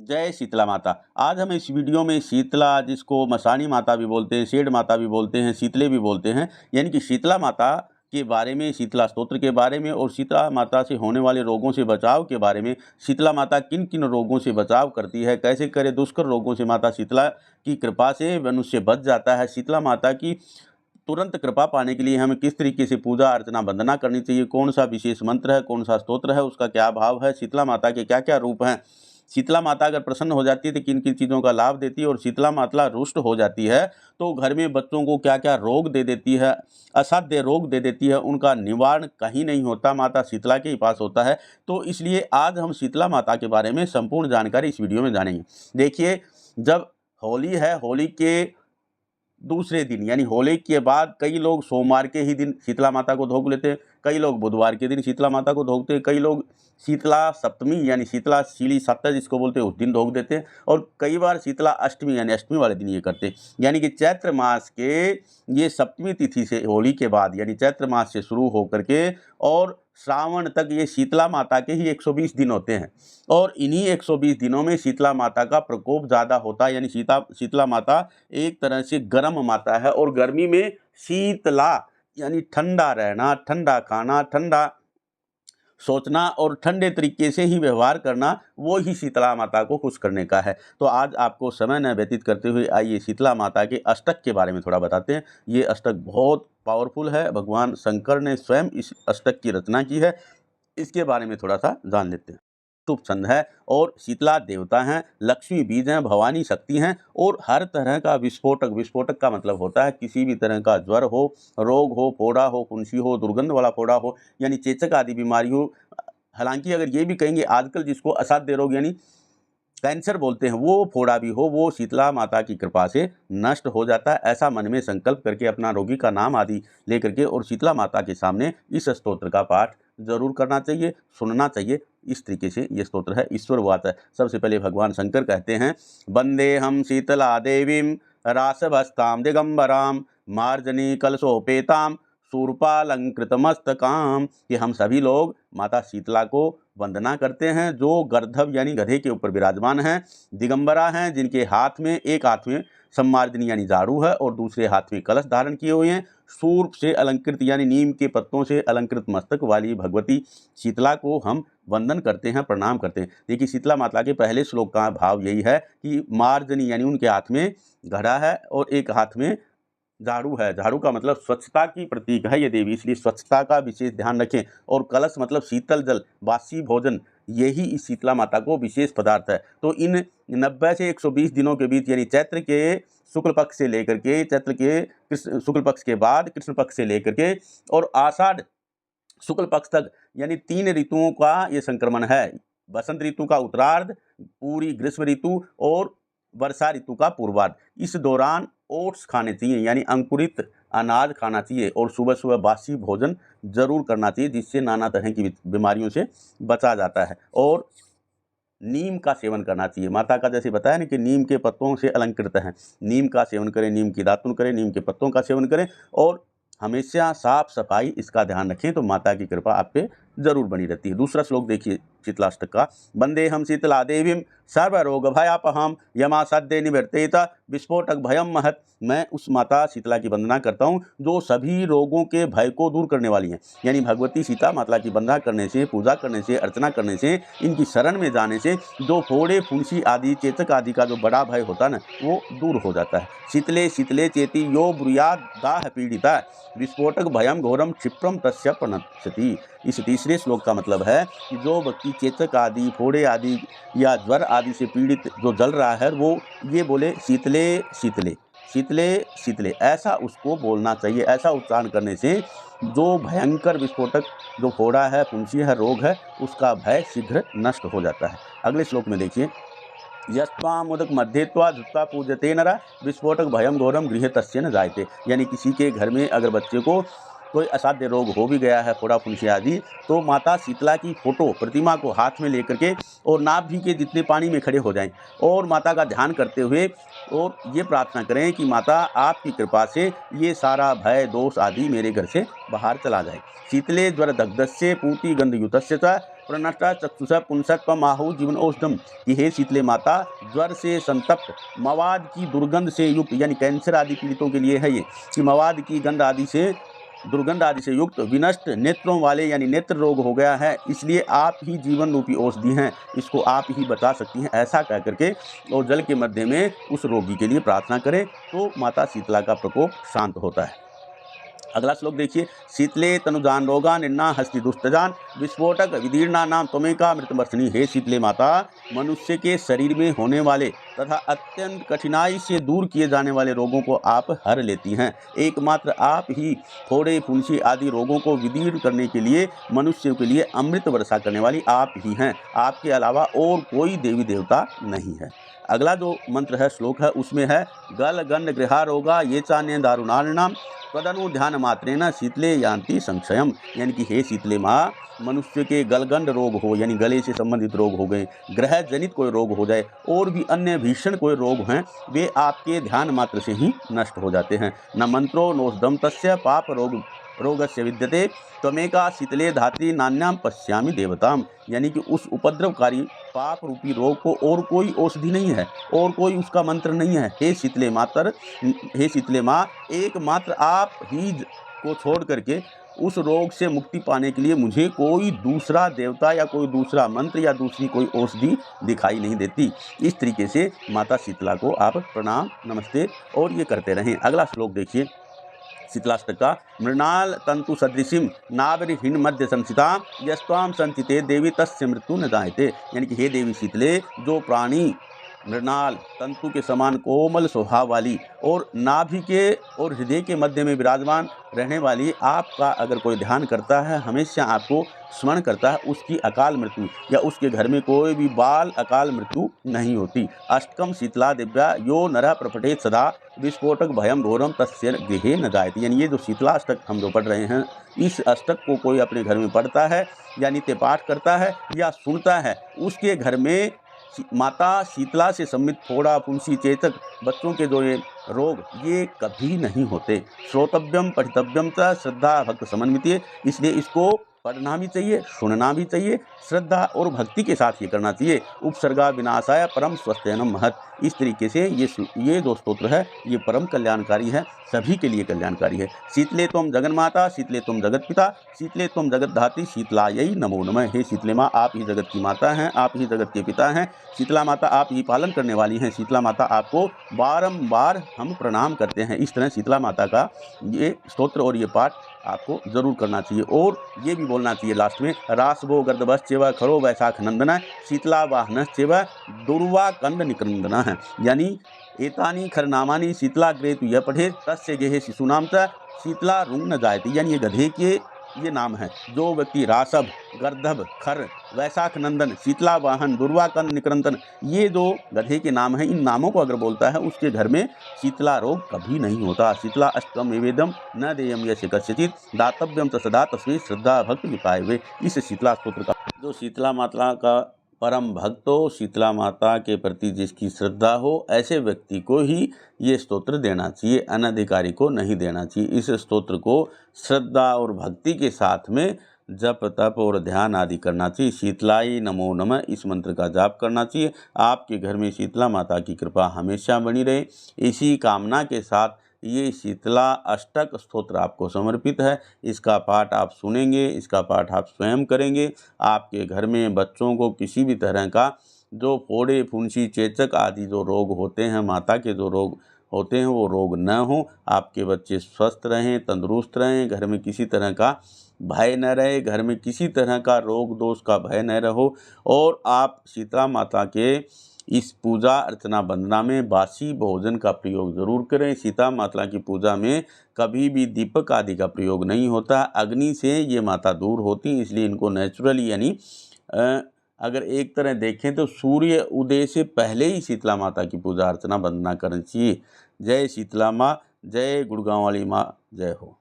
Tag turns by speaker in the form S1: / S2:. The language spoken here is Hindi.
S1: जय शीतला माता। आज हम इस वीडियो में शीतला, जिसको मसाणी माता भी बोलते हैं, शेड माता भी बोलते हैं, शीतले भी बोलते हैं, यानी कि शीतला माता के बारे में, शीतला स्तोत्र के बारे में और शीतला माता से होने वाले रोगों से बचाव के बारे में, शीतला माता किन किन रोगों से बचाव करती है, कैसे करे दुष्कर रोगों से माता शीतला की कृपा से मनुष्य बच जाता है, शीतला माता की तुरंत कृपा पाने के लिए हमें किस तरीके से पूजा अर्चना वंदना करनी चाहिए, कौन सा विशेष मंत्र है, कौन सा स्तोत्र है, उसका क्या भाव है, शीतला माता के क्या क्या रूप हैं, शीतला माता अगर प्रसन्न हो जाती है तो किन किन चीज़ों का लाभ देती है, और शीतला माता रुष्ट हो जाती है तो घर में बच्चों को क्या क्या रोग दे देती है, असाध्य रोग दे देती है, उनका निवारण कहीं नहीं होता, माता शीतला के ही पास होता है। तो इसलिए आज हम शीतला माता के बारे में संपूर्ण जानकारी इस वीडियो में जानेंगे। देखिए, जब होली है, होली के दूसरे दिन यानी होली के बाद कई लोग सोमवार के ही दिन शीतला माता को ढोक लेते हैं, कई लोग बुधवार के दिन शीतला माता को ढोकते हैं, कई लोग शीतला सप्तमी यानी शीतला शीली सप्ताह जिसको बोलते हैं उस दिन ढोक देते हैं, और कई बार शीतला अष्टमी यानी अष्टमी वाले दिन ये करते हैं। यानी कि चैत्र मास के ये सप्तमी तिथि से होली के बाद यानी चैत्र मास से शुरू होकर के और श्रावण तक ये शीतला माता के ही 120 दिन होते हैं, और इन्हीं 120 दिनों में शीतला माता का प्रकोप ज़्यादा होता है। यानी शीतला माता एक तरह से गर्म माता है, और गर्मी में शीतला यानी ठंडा रहना, ठंडा खाना, ठंडा सोचना और ठंडे तरीके से ही व्यवहार करना, वो ही शीतला माता को खुश करने का है। तो आज आपको समय न व्यतीत करते हुए आइए शीतला माता के अष्टक के बारे में थोड़ा बताते हैं। ये अष्टक बहुत पावरफुल है, भगवान शंकर ने स्वयं इस अष्टक की रचना की है। इसके बारे में थोड़ा सा जान लेते हैं। शुभ छंद है और शीतला देवता हैं, लक्ष्मी बीज हैं, भवानी शक्ति हैं, और हर तरह का विस्फोटक, विस्फोटक का मतलब होता है किसी भी तरह का ज्वर हो, रोग हो, फोड़ा हो, फुंसी हो, दुर्गंध वाला फोड़ा हो, यानी चेचक आदि बीमारी हो। हालांकि अगर ये भी कहेंगे आजकल जिसको असाध्य रोग यानी कैंसर बोलते हैं, वो फोड़ा भी हो, वो शीतला माता की कृपा से नष्ट हो जाता है। ऐसा मन में संकल्प करके अपना रोगी का नाम आदि लेकर के और शीतला माता के सामने इस स्तोत्र का पाठ जरूर करना चाहिए, सुनना चाहिए। इस तरीके से ये स्तोत्र है, ईश्वरवाद है। सबसे पहले भगवान शंकर कहते हैं, वंदे हम शीतला देवीं रासभस्ताम दिगंबराम मार्जनी कलशोपेताम शूर्पालंकृतमस्तकाम। कि हम सभी लोग माता शीतला को वंदना करते हैं, जो गर्दभ यानी गधे के ऊपर विराजमान हैं, दिगंबरा हैं, जिनके हाथ में एक हाथ में सम्मार्जनी यानी झाड़ू है और दूसरे हाथ में कलश धारण किए हुए हैं, शूर्प से अलंकृत यानी नीम के पत्तों से अलंकृत मस्तक वाली भगवती शीतला को हम वंदन करते हैं, प्रणाम करते हैं। देखिए, शीतला माता के पहले श्लोक का भाव यही है कि मार्जनी यानी उनके हाथ में घड़ा है और एक हाथ में झाड़ू है। झाड़ू का मतलब स्वच्छता की प्रतीक है ये देवी, इसलिए स्वच्छता का विशेष ध्यान रखें। और कलश मतलब शीतल जल, बासी भोजन, यही इस शीतला माता को विशेष पदार्थ है। तो इन 90 से 120 दिनों के बीच यानी चैत्र के शुक्ल पक्ष से लेकर के, चैत्र के शुक्ल पक्ष के बाद कृष्ण पक्ष से लेकर के और आषाढ़ शुक्ल पक्ष तक, यानी 3 ऋतुओं का ये संक्रमण है। बसंत ऋतु का उत्तरार्ध, पूरी ग्रीष्म ऋतु और वर्षा ऋतु का पूर्वार्ध। इस दौरान ओट्स खाने चाहिए यानी अंकुरित अनाज खाना चाहिए, और सुबह सुबह बासी भोजन जरूर करना चाहिए, जिससे नाना तरह की बीमारियों से बचा जाता है। और नीम का सेवन करना चाहिए। माता का जैसे बताया ना कि नीम के पत्तों से अलंकृत हैं, नीम का सेवन करें, नीम की दातुन करें, नीम के पत्तों का सेवन करें, और हमेशा साफ सफाई इसका ध्यान रखें, तो माता की कृपा आप पे जरूर बनी रहती है। दूसरा श्लोक देखिए शीतलाष्टक का, वंदे हम शीतला देवीं सर्वरोग भयापहम यमासाध्य निवर्तेत विस्फोटक भयम महत। मैं उस माता शीतला की वंदना करता हूँ जो सभी रोगों के भय को दूर करने वाली हैं। यानी भगवती सीता माता की वंदना करने से, पूजा करने से, अर्चना करने से, इनकी शरण में जाने से जो फोड़े, फुंसी आदि, चेचक आदि का जो बड़ा भय होता है ना, वो दूर हो जाता है। शीतले शीतले चेती यो ब्रूयाद दाह पीड़िता विस्फोटक भयम घोरम क्षिप्रम तस्य प्रणश्यति। इस तीसरे श्लोक का मतलब है कि जो व्यक्ति चेचक आदि, फोड़े आदि या ज्वर आदि से पीड़ित जो जल रहा है, वो ये बोले शीतले शीतले शीतले शीतले, ऐसा उसको बोलना चाहिए। ऐसा उच्चारण करने से जो भयंकर विस्फोटक जो फोड़ा है, फुंसी है, रोग है, उसका भय शीघ्र नष्ट हो जाता है। अगले श्लोक में देखिए, यस्त्वामुदक मध्यत्वा धुत्वा पूजते नरा विस्फोटक भयम घोरम गृह तस्य न जायते। यानी किसी के घर में अगर बच्चे को कोई असाध्य रोग हो भी गया है, फोड़ा फुंसी आदि, तो माता शीतला की फोटो प्रतिमा को हाथ में लेकर के और नाभि के जितने पानी में खड़े हो जाएं और माता का ध्यान करते हुए और ये प्रार्थना करें कि माता आपकी कृपा से ये सारा भय दोष आदि मेरे घर से बाहर चला जाए। शीतले ज्वर दग्धस्य पूर्ति गंधयुतस्य च प्रणष्टा चक्षुष पुंसत्वमाहु जीवन औषधम, कि हे शीतले माता, ज्वर से संतप्त, मवाद की दुर्गंध से युक्त, यानी कैंसर आदि पीड़ितों के लिए है ये, कि मवाद की गंध आदि से दुर्गंध आदि से युक्त विनष्ट नेत्रों वाले, यानी नेत्र रोग हो गया है, इसलिए आप ही जीवन रूपी औषधि हैं, इसको आप ही बचा सकती हैं, ऐसा कह करके और जल के मध्य में उस रोगी के लिए प्रार्थना करें तो माता शीतला का प्रकोप शांत होता है। अगला श्लोक देखिए। शीतले तनुजान रोगा निर्ना हस्ति दुष्टजान विस्फोटक विदीर्णा नाम त्वमेका मृतवर्षिणी, हे शीतले माता, मनुष्य के शरीर में होने वाले तथा अत्यंत कठिनाई से दूर किए जाने वाले रोगों को आप हर लेती हैं। एकमात्र आप ही फोड़े फुंसी आदि रोगों को विदीर्ण करने के लिए मनुष्यों के लिए अमृत वर्षा करने वाली आप ही हैं, आपके अलावा और कोई देवी देवता नहीं है। अगला जो मंत्र है, श्लोक है, उसमें है गल गंड गृहा रोगा ये चान्य दारुणाम तदनु ध्यान मात्रेन शीतले यान्ति संशयम, यानी कि हे शीतले माँ, मनुष्य के गलगंड रोग हो, यानी गले से संबंधित रोग हो गए, ग्रह जनित कोई रोग हो जाए और भी अन्य भीषण कोई रोग हैं, वे आपके ध्यान मात्र से ही नष्ट हो जाते हैं। न मंत्रो नोषधम तस्य पाप रोगस्य विद्यते त्वमेका शीतले धात्री नान्याम पश्यामि देवताम, यानी कि उस उपद्रवकारी पाप रूपी रोग को और कोई औषधि नहीं है और कोई उसका मंत्र नहीं है। हे शीतले माँ, एकमात्र आप ही को छोड़ करके उस रोग से मुक्ति पाने के लिए मुझे कोई दूसरा देवता या कोई दूसरा मंत्र या दूसरी कोई औषधि दिखाई नहीं देती। इस तरीके से माता शीतला को आप प्रणाम, नमस्ते और ये करते रहें। अगला श्लोक देखिए, शीतलाष्टक का। मृणाल तंतु सदृशिम नावरिहीन मध्य संसिता यस्वाम संचिते देवी तस्य मृत्यु न जायते, यानी कि हे देवी शीतले, जो प्राणी मृणाल तंतु के समान कोमल स्वभाव वाली और नाभि के और हृदय के मध्य में विराजमान रहने वाली आपका अगर कोई ध्यान करता है, हमेशा आपको स्मरण करता है, उसकी अकाल मृत्यु या उसके घर में कोई भी बाल अकाल मृत्यु नहीं होती। अष्टकम शीतला दिव्या यो नरः प्रपठेत सदा विस्फोटक भयम घोरम तस्य गृहे न जायते, यानी ये जो शीतला अष्टक हम जो पढ़ रहे हैं, इस अष्टक को कोई अपने घर में पढ़ता है या नित्य पाठ करता है या सुनता है, उसके घर में माता शीतला से सम्मिलित फोड़ा फुंसी चेचक बच्चों के जो ये रोग ये कभी नहीं होते। श्रोतव्यम पठितव्यम च श्रद्धा भक्त समन्वित, इसलिए इसको पढ़ना भी चाहिए, सुनना भी चाहिए, श्रद्धा और भक्ति के साथ ये करना चाहिए। उपसर्गा विनाशाय परम स्वस्थयनम महत, इस तरीके से ये जो स्तोत्र है ये परम कल्याणकारी है, सभी के लिए कल्याणकारी है। शीतले त्वम जगन्माता, शीतले त्वम जगत पिता, शीतले त्वम जगत धात्री, शीतलायै नमो नमः, हे शीतले माँ, आप ही जगत की माता हैं, आप ही जगत के पिता हैं, शीतला माता आप ही पालन करने वाली हैं, शीतला माता आपको बारंबार हम प्रणाम करते हैं। इस तरह शीतला माता का ये स्तोत्र और ये पाठ आपको जरूर करना चाहिए और ये भी बोलना चाहिए लास्ट में, रासवो गर्दभश्चैव खरो वैशाख नंदन शीतला वाहनश्चैव दुर्वा कंद निक्रंदन है, यानी एतानी खरनामानी शीतला ग्रेतु यह पढ़े तस्य गेहे शिशुनाम च शीतला रुंग न जायते, यानी ये गधे के ये नाम है। जो व्यक्ति रासव, गर्दभ, खर, वैशाख नंदन, शीतला वाहन, दुर्वा कंद निक्रंदन, ये जो गधे के नाम हैं, इन नामों को अगर बोलता है उसके घर में शीतला रोग कभी नहीं होता। शीतला अष्टकम निवेदम न देयम यस्य कस्यचित् दातव्यम च सदा तस्मै श्रद्धा भक्ति विपाय वे। इस शीतला स्तोत्र का जो शीतला माता का परम भक्त हो, शीतला माता के प्रति जिसकी श्रद्धा हो, ऐसे व्यक्ति को ही ये स्तोत्र देना चाहिए, अनधिकारी को नहीं देना चाहिए। इस स्तोत्र को श्रद्धा और भक्ति के साथ में जप तप और ध्यान आदि करना चाहिए। शीतलाई नमो नमः इस मंत्र का जाप करना चाहिए। आपके घर में शीतला माता की कृपा हमेशा बनी रहे, इसी कामना के साथ ये शीतला अष्टक स्तोत्र आपको समर्पित है। इसका पाठ आप सुनेंगे, इसका पाठ आप स्वयं करेंगे, आपके घर में बच्चों को किसी भी तरह का जो फोड़े फुंसी चेचक आदि जो रोग होते हैं, माता के जो रोग होते हैं, वो रोग न हो, आपके बच्चे स्वस्थ रहें, तंदुरुस्त रहें, घर में किसी तरह का भय न रहे, घर में किसी तरह का रोग दोष का भय न रहो। और आप शीतला माता के इस पूजा अर्चना वंदना में बासी भोजन का प्रयोग जरूर करें। सीता माता की पूजा में कभी भी दीपक आदि का प्रयोग नहीं होता, अग्नि से ये माता दूर होती, इसलिए इनको नेचुरली यानी अगर एक तरह देखें तो सूर्य उदय से पहले ही शीतला माता की पूजा अर्चना वंदना करनी चाहिए। जय शीतला माँ, जय गुड़गांव वाली माँ, जय हो।